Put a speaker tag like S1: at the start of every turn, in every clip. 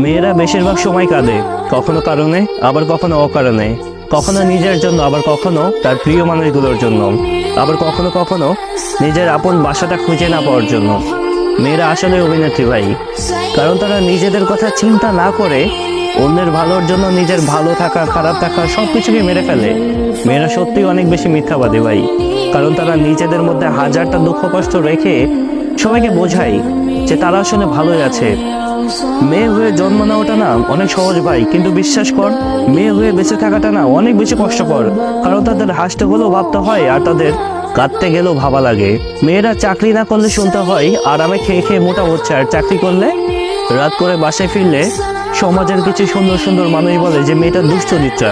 S1: মেয়েরা বেশিরভাগ সময় কাঁদে, কখনো কারণে আবার কখনো অকারণে, কখনো নিজের জন্য আবার কখনো তার প্রিয় মানুষগুলোর জন্য, আবার কখনো কখনো নিজের আপন বাসাটা খুঁজে না পাওয়ার জন্য। মেয়েরা আসলে অভিনেত্রী ভাই, কারণ তারা নিজেদের কথা চিন্তা না করে অন্যের ভালোর জন্য নিজের ভালো থাকা খারাপ থাকা সবকিছুকে মেরে ফেলে। মেয়েরা সত্যি অনেক বেশি মিথ্যাবাদী ভাই, কারণ তারা নিজেদের মধ্যে হাজারটা দুঃখ কষ্ট রেখে সবাইকে বোঝায় যে তারা আসলে ভালোই আছে। মেয়ে হয়ে জন্ম নেওয়াটা না অনেক সহজ ভাই, কিন্তু বিশ্বাস কর মেয়ে হয়ে বেঁচে থাকাটা না অনেক বেশি কষ্টকর, কারণ তাদের হাসতে হলেও ভাবতে হয় আর তাদের কাঁদতে গেলেও ভাবা লাগে। মেয়েরা চাকরি না করলে শুনতে হয় আরামে খেয়ে খেয়ে মোটা হচ্ছে, আর চাকরি করলে রাত করে বাসায় ফিরলে সমাজের কিছু সুন্দর সুন্দর মানুষ বলে যে মেয়েটা দুশ্চরিত্রা।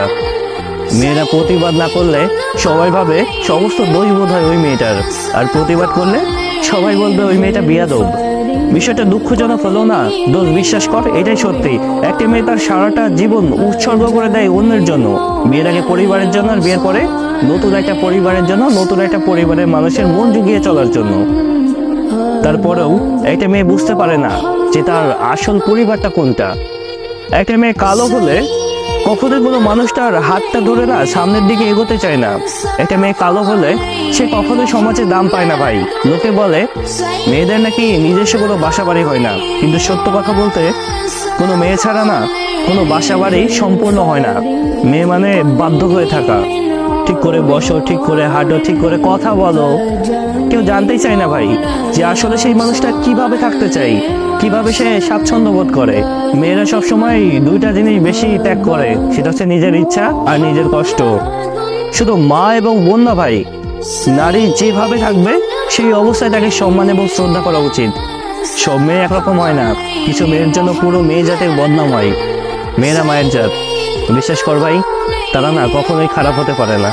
S1: মেয়েরা প্রতিবাদ না করলে সবাই ভাবে সমস্ত দোষ বোধ হয় ওই মেয়েটার, আর প্রতিবাদ করলে সবাই বলবে ওই মেয়েটা বিয়াদব। বিষয়টা দুঃখজনক হলো না দোষ, বিশ্বাস কর এটাই সত্যি। একটি মেয়ে তার সারাটা জীবন উৎসর্গ করে দেয় অন্যের জন্য, বিয়ের আগে পরিবারের জন্য, আর বিয়ের পরে নতুন একটা পরিবারের জন্য, নতুন একটা পরিবারের মানুষের মন জুগিয়ে চলার জন্য। তারপরেও একটা মেয়ে বুঝতে পারে না যে তার আসল পরিবারটা কোনটা। একটা মেয়ে কালো হলে কখনোই কোনো মানুষটার হাতটা ধরে না সামনের দিকে এগোতে চায় না। একটা মেয়ে কালো হলে সে কখনোই সমাজে দাম পায় না ভাই। লোকে বলে মেয়েদের নাকি নিজস্ব কোনো বাসা বাড়ি হয় না, কিন্তু সত্য কথা বলতে কোনো মেয়ে ছাড়া না কোনো বাসা বাড়ি সম্পূর্ণ হয় না। মেয়ে মানে বাধ্য হয়ে থাকা, ঠিক করে বসো, ঠিক করে হাঁটো, ঠিক করে কথা বলো। কেউ জানতেই চায় না ভাই যে আসলে সেই মানুষটা কিভাবে থাকতে চাই, কিভাবে সে স্বাচ্ছন্দ্য বোধ করে। মেয়েরা সবসময় দুইটা জিনিস বেশি ত্যাগ করে, সেটা হচ্ছে নিজের ইচ্ছা আর নিজের কষ্ট। শুধু মা এবং বোন না ভাই, নারী যেভাবে থাকবে সেই অবস্থায় তাকে সম্মান এবং শ্রদ্ধা করা উচিত। সব মেয়ে একরকম হয় না, কিছু মেয়ের জন্য পুরো মেয়ে জাতের বদনাম হয়। মেয়েরা মায়ের জাত, বিশ্বাস কর ভাই, তারা না কখনোই খারাপ হতে পারে না।